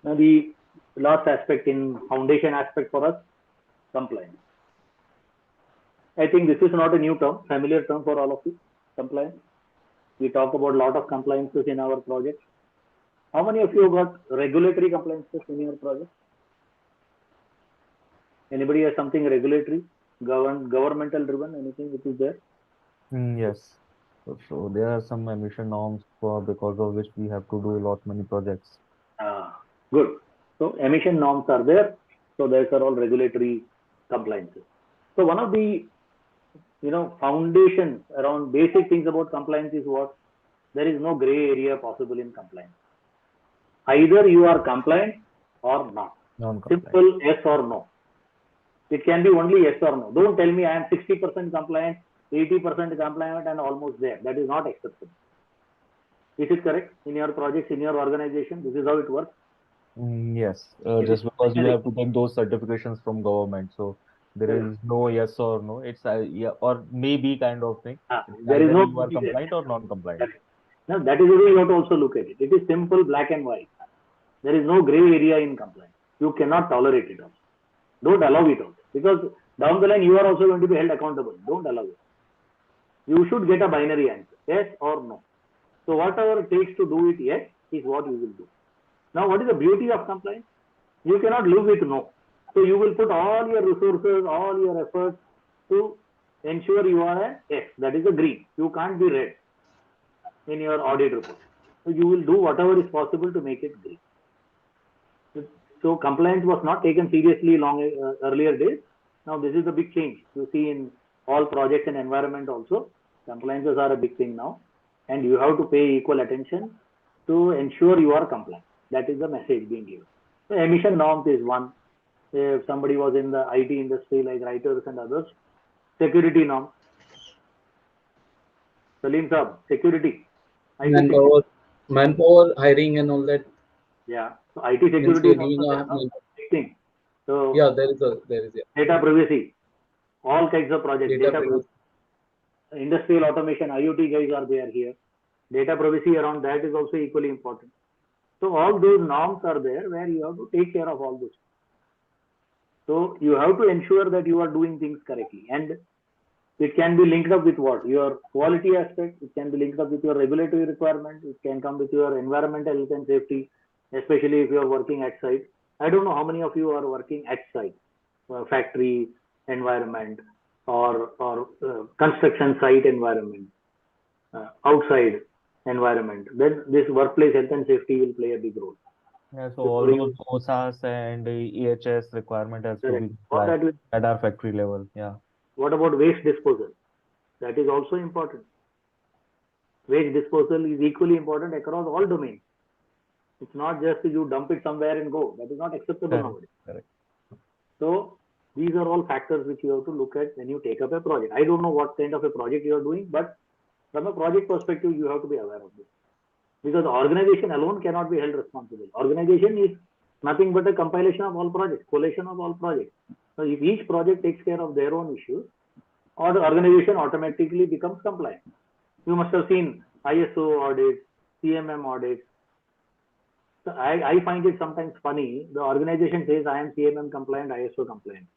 Now the last aspect in foundation aspect for us, compliance. I think this is not a new term, familiar term for all of you, compliance. We talk about a lot of compliances in our projects. How many of you got regulatory compliances in your project? Anybody has something regulatory, governmental driven, anything which is there? Yes. So there are some emission norms because of which we have to do a lot many projects. Good. So emission norms are there. So those are all regulatory compliances. So one of the foundations around basic things about compliance is what? There is no gray area possible in compliance. Either you are compliant or not. Non-compliant. Simple yes or no. It can be only yes or no. Don't tell me I am 60% compliant, 80% compliant and almost there. That is not acceptable. Is it correct? In your projects, in your organization, this is how it works? Yes, just because you have to take those certifications from government, so there is no yes or no. It's yeah or maybe kind of thing. It's There is either no. you are compliant or non-compliant. Now, that is the way you have to also look at it. It is simple, black and white. There is no gray area in compliance. You cannot tolerate it also. Don't allow it also. Because down the line, you are also going to be held accountable. Don't allow it. You should get a binary answer, yes or no. So whatever it takes to do it yes is what you will do. Now, what is the beauty of compliance? You cannot live with no. So you will put all your resources, all your efforts to ensure you are a yes. That is a green. You can't be red in your audit report. So you will do whatever is possible to make it green. So compliance was not taken seriously earlier days. Now this is a big change. You see in all projects and environment also, compliances are a big thing now, and you have to pay equal attention to ensure you are compliant. That is the message being given. So emission norms is one. If somebody was in the IT industry like writers and others, security norms. Salim Saab, security. Manpower hiring and all that. Yeah. So IT security is also there, no? Big thing. So yeah, there is data privacy, all kinds of projects. Data privacy. Industrial automation, IoT guys are there here. Data privacy around that is also equally important. So all those norms are there where you have to take care of all those. So you have to ensure that you are doing things correctly, and it can be linked up with what? Your quality aspect. It can be linked up with your regulatory requirement. It can come with your environmental health and safety, especially if you are working at site. I don't know how many of you are working at site, factory environment or construction site environment, outside environment. Then this workplace health and safety will play a big role. Yeah, so all those OSAS and EHS requirement has to be applied at our factory level. Yeah. What about waste disposal? That is also important. Waste disposal is equally important across all domains. It's not just you dump it somewhere and go. That is not acceptable nowadays. Correct. So these are all factors which you have to look at when you take up a project. I don't know what kind of a project you are doing, but from a project perspective, you have to be aware of this. Because the organization alone cannot be held responsible. Organization is nothing but a compilation of all projects, collation of all projects. So if each project takes care of their own issues, or the organization automatically becomes compliant. You must have seen ISO audits, CMM audits. So I find it sometimes funny. The organization says I am CMM compliant, ISO compliant.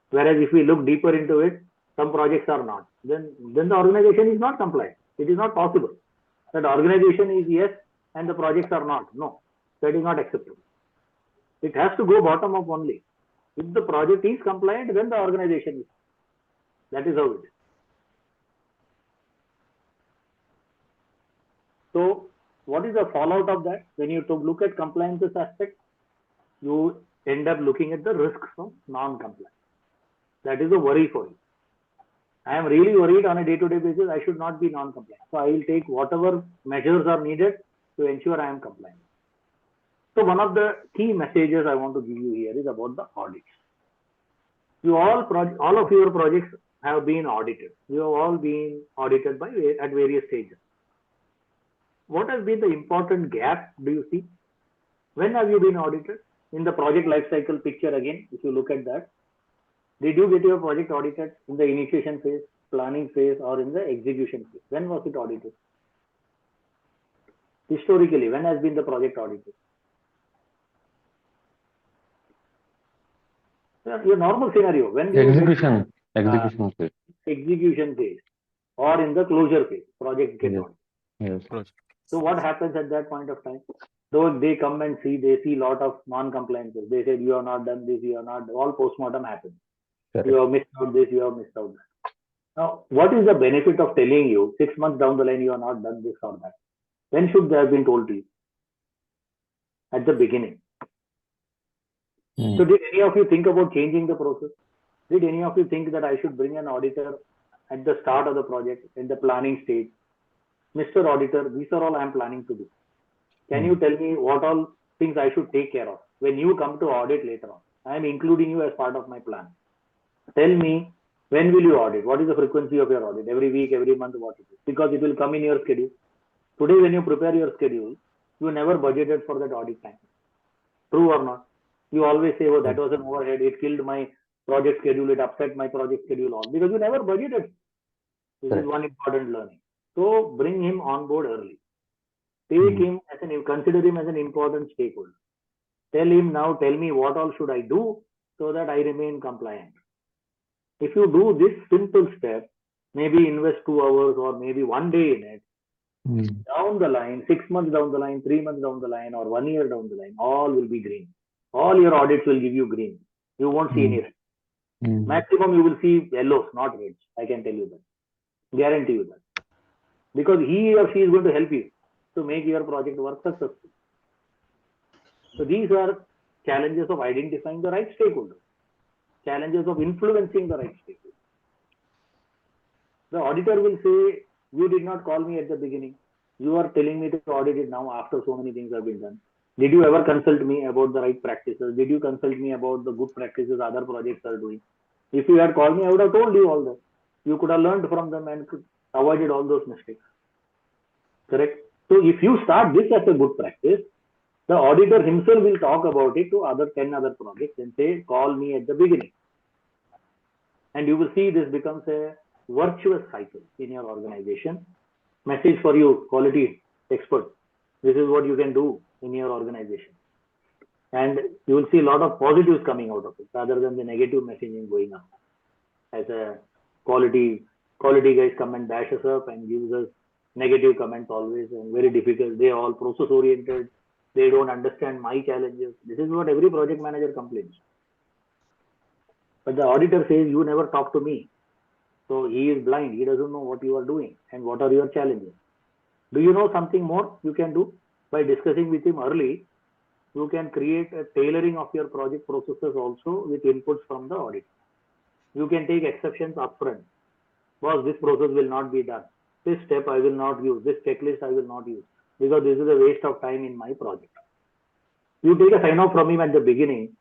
Whereas if we look deeper into it, some projects are not. Then the organization is not compliant. It is not possible. That organization is yes and the projects are not. No, that is not acceptable. It has to go bottom up only. If the project is compliant, then the organization is. That is how it is. So what is the fallout of that? When you look at compliances aspect, you end up looking at the risks of non-compliance. That is a worry for you. I am really worried on a day-to-day basis. I should not be non-compliant. So I will take whatever measures are needed to ensure I am compliant. So one of the key messages I want to give you here is about the audits. You all of your projects have been audited. You have all been audited at various stages. What has been the important gap, do you see? When have you been audited? In the project lifecycle picture again, if you look at that, did you get your project audited in the initiation phase, planning phase, or in the execution phase? When was it audited? Historically, when has been the project audited? Your normal scenario, when you Execution uh, phase. execution phase or in the closure phase, project get Yes. on. Yes. So what happens at that point of time? Though they come and see, they see lot of non-compliances. They said you have not done this, you have not. All postmortem happens. You Correct. have missed out this, you have missed out that. Now, what is the benefit of telling you 6 months down the line you have not done this or that? When should they have been told to you? At the beginning. So did any of you think about changing the process? Did any of you think that I should bring an auditor at the start of the project, in the planning stage? Mr. Auditor, these are all I am planning to do. Can you tell me what all things I should take care of when you come to audit later on? I am including you as part of my plan. Tell me, when will you audit? What is the frequency of your audit? Every week, every month, what it is? Because it will come in your schedule. Today, when you prepare your schedule, you never budgeted for that audit time. True or not? You always say, oh, that was an overhead. It killed my project schedule. It upset my project schedule all. Because you never budgeted. This is one important learning. So bring him on board early. Take him as consider him as an important stakeholder. Tell him now, tell me what all should I do so that I remain compliant. If you do this simple step, maybe invest 2 hours or maybe one day in it, down the line, 6 months down the line, 3 months down the line, or 1 year down the line, all will be green. All your audits will give you green. You won't see any red. Maximum you will see yellows, not reds. I can tell you that. Guarantee you that. Because he or she is going to help you to make your project work successful. So these are challenges of identifying the right stakeholder, challenges of influencing the right stakeholder. The auditor will say, you did not call me at the beginning. You are telling me to audit it now after so many things have been done. Did you ever consult me about the right practices? Did you consult me about the good practices other projects are doing? If you had called me, I would have told you all that. You could have learned from them and could avoided all those mistakes. Correct? So if you start this as a good practice, the auditor himself will talk about it to other 10 other projects and say, call me at the beginning. And you will see this becomes a virtuous cycle in your organization. Message for you, quality experts. This is what you can do in your organization. And you will see a lot of positives coming out of it rather than the negative messaging going up. As a quality guys come and bash us up and gives us negative comments always and very difficult. They are all process oriented. They don't understand my challenges. This is what every project manager complains. But the auditor says, you never talk to me. So he is blind. He doesn't know what you are doing and what are your challenges. Do you know something more you can do? By discussing with him early, you can create a tailoring of your project processes also with inputs from the audit. You can take exceptions upfront. Boss, this process will not be done. This step I will not use. This checklist I will not use because this is a waste of time in my project. You take a sign off from him at the beginning.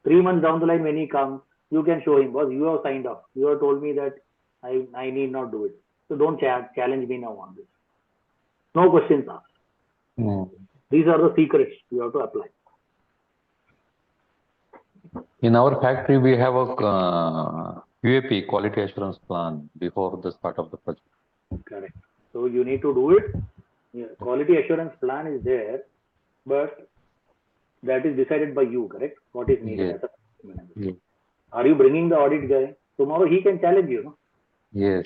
3 months down the line when he comes, you can show him, boss, you have signed off. You have told me that I need not do it. So don't challenge me now on this. No questions asked. These are the secrets you have to apply. In our factory, we have a QAP, quality assurance plan, before the start of the project. Correct. So you need to do it. Yeah, quality assurance plan is there, but that is decided by you, correct? What is needed as a manager. Yes. Are you bringing the audit guy? Tomorrow he can challenge you, no? Yes.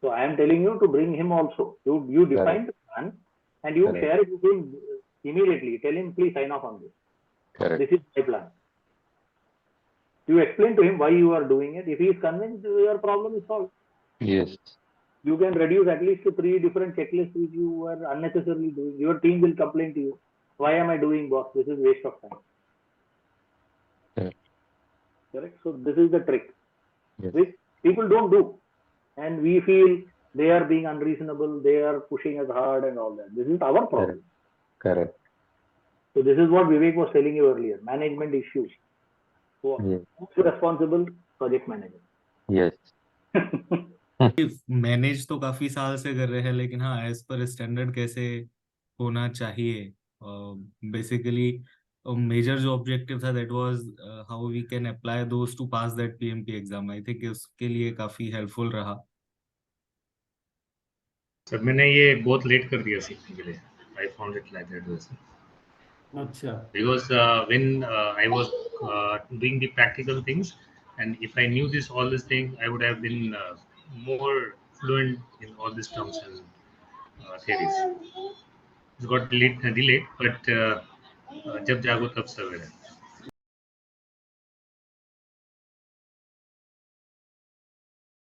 So I am telling you to bring him also. You define the plan and you share it with him immediately. Tell him, please sign off on this. Correct. This is my plan. You explain to him why you are doing it. If he is convinced, your problem is solved. Yes. You can reduce at least to 3 different checklists which you were unnecessarily doing. Your team will complain to you. Why am I doing, boss? This is waste of time. Correct? So this is the trick. Which people don't do. And we feel they are being unreasonable. They are pushing us hard and all that. This is our problem. Correct. So this is what Vivek was telling you earlier. Management issues. So who's responsible? Project manager. Yes. Manage तो काफी साल से कर रहे हैं लेकिन हाँ as per standard कैसे होना चाहिए बेसिकली मेजर जो ऑब्जेक्टिव था that was how we can apply those to pass that PMP exam I think उसके लिए काफी हेल्पफुल रहा सर मैंने ये बहुत लेट कर दिया सीखने के लिए I found it like that वैसे अच्छा because when I was doing the practical things. And if I knew this all these things, I would have been more fluent in all these terms and theories. It got delayed, but जब जागो तब सवेरे.